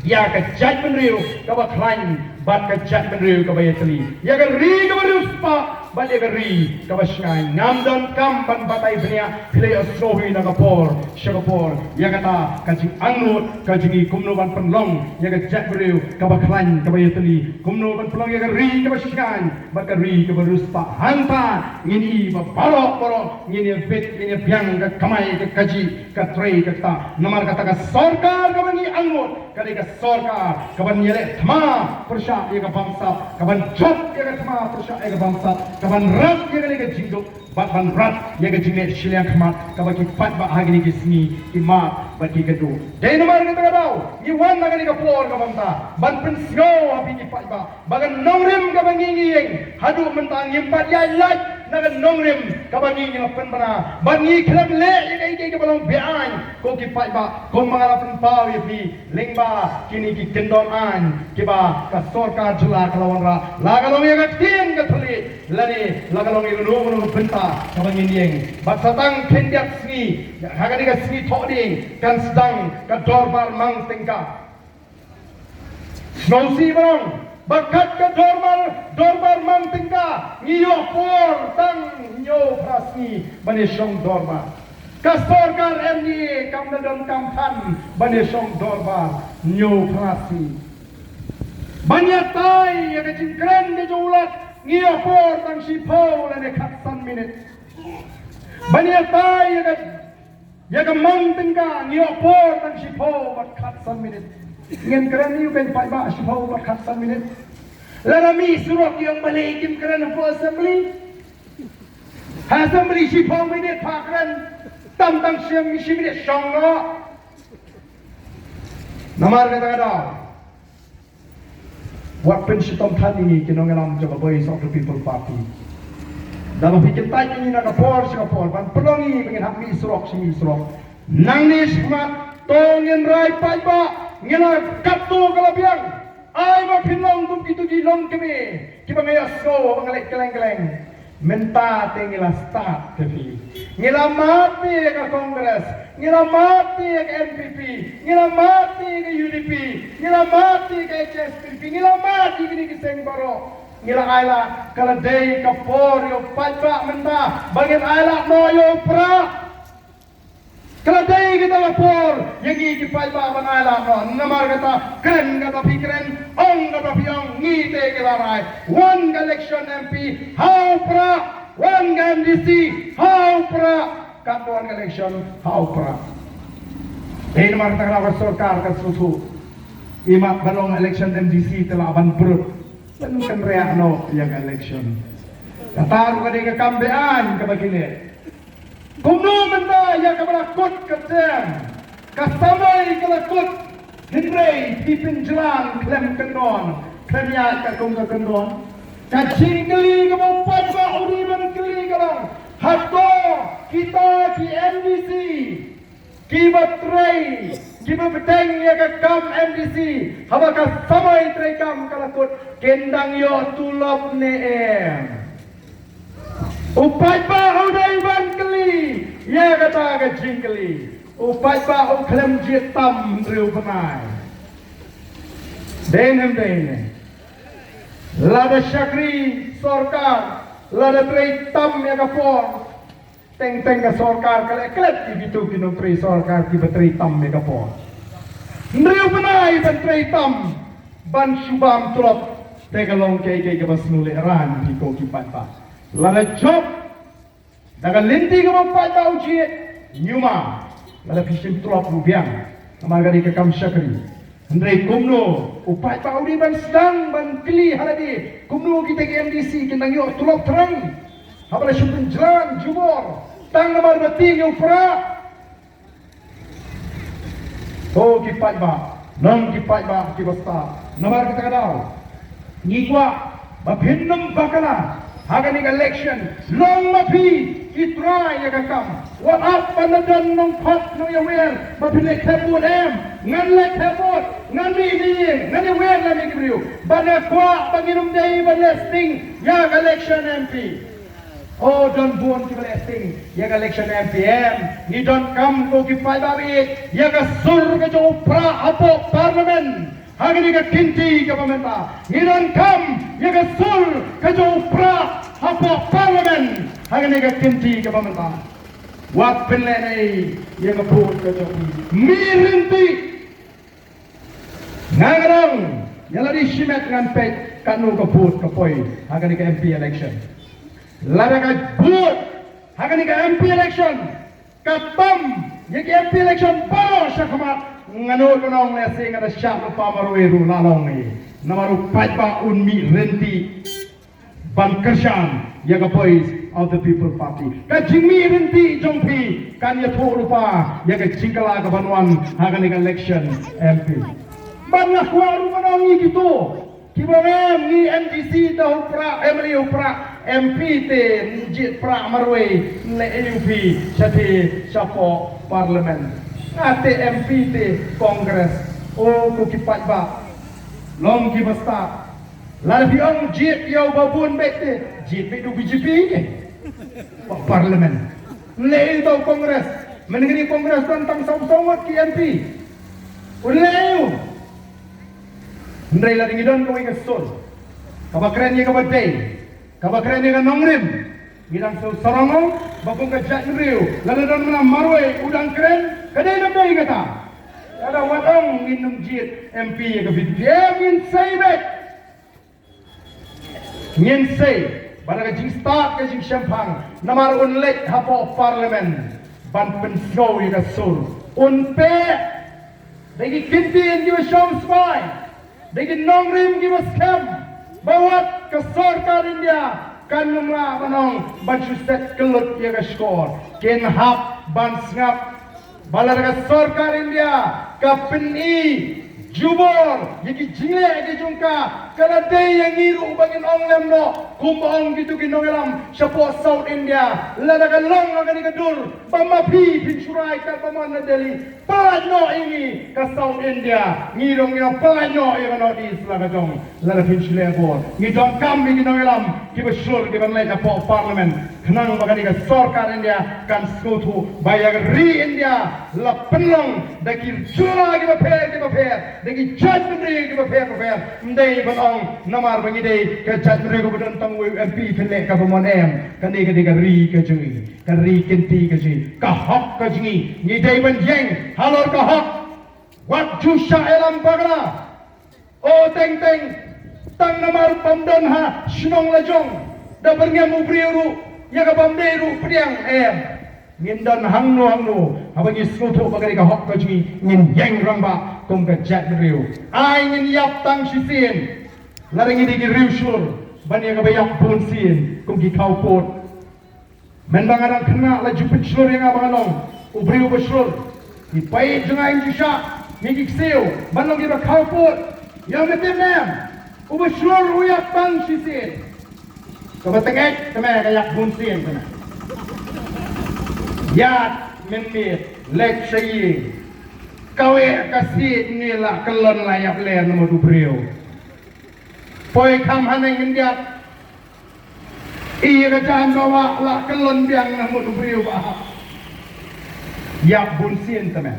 ya ka judgment riu ka ba klan ban ka judgment riu ka ba ya teli ya ka ri ka ba riu spa ban ya ka ri ka ba shngai ngam don kam ban batai bnia pile asrohi na ka por shakapor ya kata ka jing angut ka jingi kumno ban penlong ya ka judgment riu ka ba klan ka ba ya teli kumno ban penlong ya ka ri ka ba shngai ban ka ri ka ba riu spa hanta ngini ba balok ngini vet ngini biang ka kamai ka kaji ka trei ka ta namar kata ka sarkar ka bani angut ka ka sarkar ka ban yele thma persha ya ka bangsa ka ban job ya ka thma persha ya ka bangsa ka ban rat ya ka jingdo ban rat ya ka jingne shiliang khmat ka ba ki pat ba hagini ki sni ki ma ba ki ka do dai namar ka ta dau ni wan na ka por ka bangsa ban pen sgo habi ki pat ba bagan nongrim ka bangingi yeng hadu mentang yimpat ya lat naga nongrim kabangi ng penbara bangi klam le ye ke balong bian ko ki pai ba ko mangala pen pawi pi lengba kini ki kendon an ki ba ka sarkar jula kalawan ra lagalong ye ka tin ka thali lani lagalong ye no no penta kabangi nieng ba satang kendiak sni hagani ka sni thoding kan sedang ka dorbar mang tengka snowsi barong bakat ke dorbar mang tingka ngiyo por tang nyo prasni bani song dorbar ka sarkar MD kam nadon kam than bani song dorbar nyo prasni banyatai ya ke jingkren de julat ngiyo por tang si pau la ne khatsan minute banyatai ya ke mang tingka ngiyo por tang si pau bat khatsan minute ngin keren ni ben pai ba si pau bat khatsan minute Larami surok yang balikin kerana for assembly. Assembly si pau minit pakran tam siam misi minit shongno. Namar kata kata. Buat pensitom tadi ini kinong alam jaga voice of the people party. Dalam fikir tadi ini nak kapor ban pelongi pengen hak mi surok. Nang ni semat tongin rai pai ba ngena kaptu kalabiang. Ay ba pinong tum kitu di long kami kiba ngaya so bangalek keleng menta te ngila start tepi ngila mati ka Congress ngila mati ka NPP ngila mati ka UDP ngila mati ka HSPP ngila mati kini kiseng baro ngila ayla kala day ka por yo pajba menta bagin ayla no yo pra kala day kita ka por yagi ki pajba ban ayla no namar kata kren kata pikren ong kata piang ngite kelarai one election MP how pra one MDC how pra kat one election how pra ini namar kata kala sarkar ka susu imak balong election MDC telah ban perut penuh kan reak no yang election kataru ka di ka kambean ka bagine kuno menda ya kabalakut katem kasamay kalakut hindray tipin jelang klem kendon klemya kakung kendon kacing geli kemampuan ba uriban geli kalang hato kita ki MDC ki batray ki beteng ya kakam MDC haba kasamay tray kam kalakut kendang yo tulop neem upai ba uday ban keli ya kata ka jingkeli upai ba u klem jitam riu panai denem lada syakri sarkar lada trei tam ya ka por teng ka sarkar kale klet gitu kino trei sarkar ki trei tam ya ka por riu panai ban trei tam ban shubam trop tegalong ke basnule ran ki ko ki patpa lada job Daga linti ka mampat ba uji nyuma lala pisim tulap rubiang nama gadi ka kam syakri ndrei kumno upat ba udi ban sedang ban kli haladi kumno kita ke MDC kita ngio tulap terang habala syukun jalan jubor tang nama bati ngio pra oh kipat ba nang kipat ba kibasta nama kita kadal ngikwa baphinnam bakala hagan election long mapi itry ya kakam what up panadan nong pat nong yawer mapile khabut em ngan le khabut ngan ni ngan ni wer la mi griu bana kwa banginum dei balesting ya election MP oh don buon ki balesting ya election MPM ni don kam ko ki paibabi ya ka sur ka jo pra apo parliament hagan ka kinti ka pamenta ni don kam ya ka sur ka jo pra apo parliament hagan ka kinti ka pamenta wat penlenai ya ka put ka jo mirinti ngarang yala di shimet ngan pet kanu ka put ka poi hagan ka MP election lara ka put hagan ka MP election kapam ya ka MP election paro syakama ngano konong lesing ada syak pa marueru lalong ni namaru patba unmi renti ban kersan ya ka boys of the people party ka jingmi renti jongpi kan ya tho rupa ya ka jingkala ka banwan hagan ka election MP ban ngakwa rupa nong ni gitu kibangem ni MDC ta upra emri upra MP te jit pra marwe le UP chati sapo parliament ate MP te Kongres oh ku kipat ba long ki basta la biong jit yo babun bete jit be du BJP ke parlimen le to Kongres menengani Kongres tentang saw-sawat ki MP uleu ndai la dingidon ko inga sol kabakren ni kabadai kabakren ni nongrim gidang so sarangong bakong ka jat riu lalu don mana marwe udang keren kadai nambai kata ada watong minum jit MP ya ke dia min say back min say pada ka jing start ka jing champang namar unlek hapo parliament ban pensau ya ka sur unpe bagi kintin give show spy bagi nongrim give scam bawat ke sarkar India kan numra banong baju set kelut ya ka skor ken hap ban ngap balar ka sarkar India ka peni jubor yaki jingle ke jungka kada day yang ngiru bagin onglem no kumbang gitu kinongelam sapo South India lada ka long agani ka dur pamapi pinsurai ka pamana Delhi no ini ka South India ngirong ya no ya no di Islam jong lada pinsule bor ngidong kam kinongelam kiba sur kiba lai sapo parliament kenang bagani ka sarkar India kan skutu bayar ri India la penlong dakir jura kiba per dagi judgment ri kiba per ndai banong namar bangi dei ka judgment ri ko budon tang MP phele ka pamon em kan ni ka ri ka jui ka ri kenti ka ji ka hok ka jingi ni dei ban jeng halor ka hok wat ju sha elam bagla o teng tang namar pamdon ha shnong la jong da berngam ubriuru ya ka pamderu priang em ngin don hangno abang iskutu bagari ka hok ka jingi ngin jeng ramba kong ka jat riu ai ngin yap tang shisin larang ini riu sur ban ya ka bayak pun sin kong ki kau pot men bang adang kena la jupit sur yang abang long ubriu besur di pai jengai jisha ni kikseu ban long ki ba kau pot yang metem nem ubesur uyak tang shisin ka batengek kemeh ka yak pun sin kana ya menmit lek sayi kawe kasih ni lah kelon layak len mo du brio poi kam haneng indiat iya ka jan bawa la kelon biang na mo du brio ba ya bunsin tame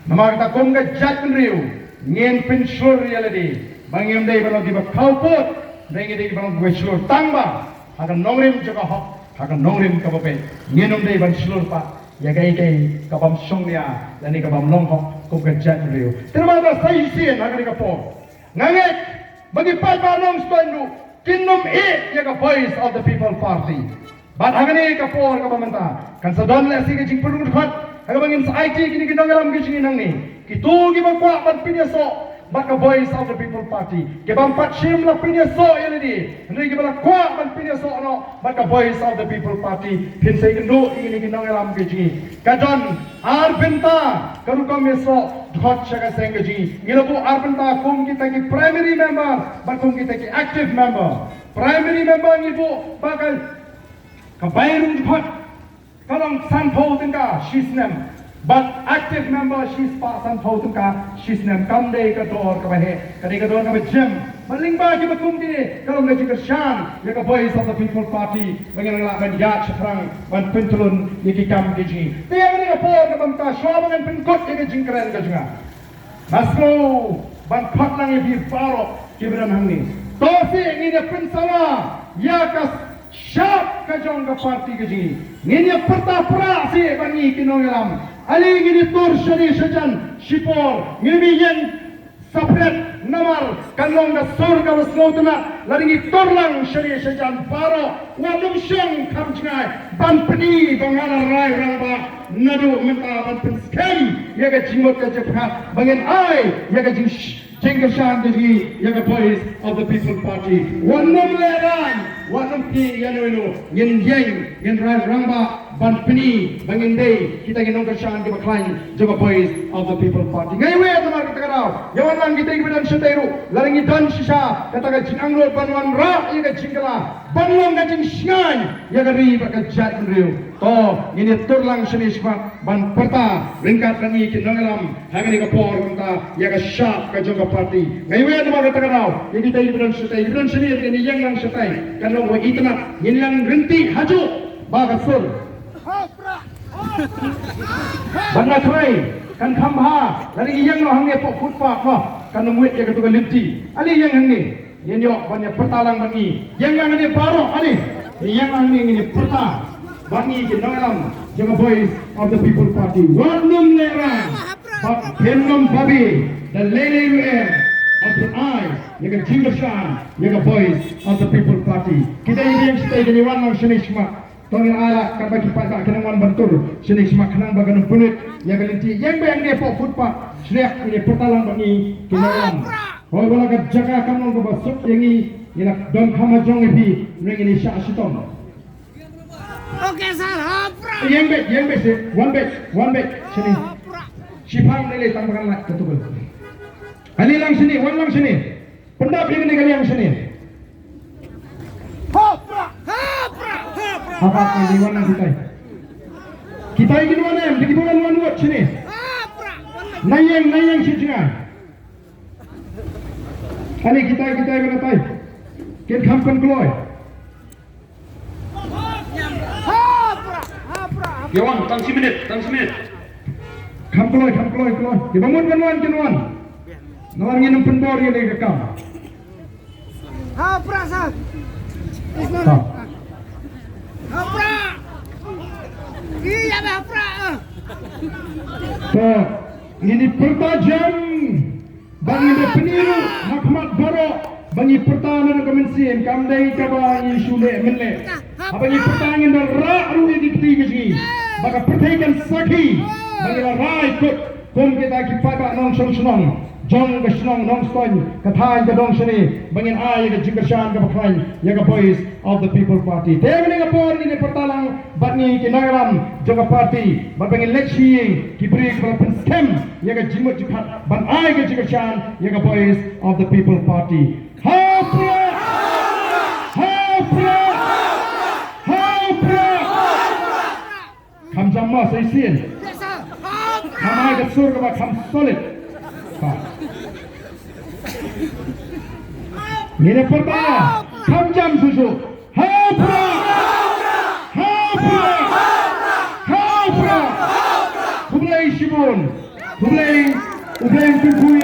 nama kata kom ka jat brio ngien pensur reality bangem dei balo di ba kaupot dengi dei balo go slur tangba akan nongrim joka hok akan nongrim ka bape ngenom dei ban slur pa ya kai kabam songnya dan ni kabam longhok ko ka jat riu terima kasih sin agari ka po nganget bagi pai banong standu kinum ya ka voice of the people party Bat hangani kapor kapamanta. Kan sadon le si kajing perlu khat. Hagabangin sa IT kini kinangalam kajing inang ni. Kitu gibakwa ban pinyaso. Baka voice of the people party. Kebang patshim la pinyaso yelidi. Henry gibala kwa ban pinyaso ano. Baka voice of the people party. Pinsay kendo ini kinangalam kajing. Kajon arbenta karukam meso dhot shaga sengaji. Gilabu arbenta kum kita ki primary member. Bakum kita ki active member. Primary member ngibu bakal kabayrung dhot. Kalong sanpo tingka shisnem. But active member she's pa sanpo tingka shisnem. Kamde ka door ka bahe. Kade ka door ka gym. Maling ba ki bakum kini. Kalong gaji ka shan. Yaka voice of the people party. Bagaimana lah menjat sekarang. Ban pentulun yaki kam gaji. Tiang ni apa ka bangka. Swabangan penkot yaka jingkeren ka juga. Maslo ban pat lang yapi paro kibran hangni. Tosi ini dia pensama. Yakas Syap kajong ke parti keji. Nginya pertapra si bani kinongelam. Ali ngini tur syari sajan sipor. Ngini yang sapret namar kanong ga surga waslotna. Laringi torlang syari sajan paro. Wadum syang kamjngai. Ban peni bangana rai rangba. Nadu menta ban penskem. Yaga jimot ka jephat. Bangin ai. Yaga jingkershan keji. Yaga voice of the people party. Wanum leran. Wanam ki yanu yin yang yin rangba ban peni bangin day kita ginong kasyan di baklain jaga voice of the people party ngayon teman kita karaw yawan lang kita ibadan syatairu laring idan sisa kataga jinangrol banwan ra yaga jingkala banwang gajing syan yaga ri baka jat menriu to ini turlang senisma ban perta ringkat kami kinongalam hagani kapor kunta yaga syap ka jaga party ngayon teman kita karaw ini kita ibadan syatairu ini yang lang syatai kan wa itna nilang renti haju bagasur banda tray kan khamha dari yang no hangne pok futpa no kan muit ya ketuga linti ali yang hangne yen yo banya pertalang bangi yang hangne paro ali yang hangne ini perta bangi ke nangalam jaga voice of the people party warnum leran bab hennom babi the lele ruem of the eye yaga jingashan yaga voice of the people party kita ini yang stay di wanang shenishma tongin ala kabaki pada kenangan bantur shenishma kenang bagan punit yaga linti yang bayang dia pok futpa shlek ini pertalang bagi kenangan hoi wala ka jaga kamon ko basuk yangi ina don kamajong epi ring ini sha shitom oke sir hapra yang bet one bet sini sipang nilai tambahkan lah ketukul Ali lang sini, wan lang sini. Pendap yang ini kali yang sini. hapra Apa ini wan lang kita? Kita ini wan em, di bulan wan buat sini. hapra Nayang sini jangan. Ali kita mana tay? Ken kampan keloy. hapra Yawan, tang si menit. Kam keloy. Di bangun wan. Nawan nginum pendor yang lagi kam. hapra sir hapra iya hapra So, ini pertajam bangi de peniru Ahmad Baro bangi pertahanan kemensian kamdai kabangi shule menle abangi pertahanan dan ra ruhi dikti gaji baka pertaikan saki bangi la rai kut kum kita kipada nong senong Jong Gashnong Nong Stoin Katay Gadong Shani Bangin Ay the Jingashan Gabakay Yaga Boys of the People Party Tevni Gapor ni Pertalang Batni Kinagaram Jaga Party Bangin Lechi Kibri Kapin Skem Yaga Jimut Jikat Ban Ay the Jingashan Yaga Boys of the People Party Hapra Kam Jamma Say Sin yes sir hapra Kam Ay the Surga Kam Solid Nina pertama, kamjam susu. Hapra. Kublai Shibun. Kublai Tungkui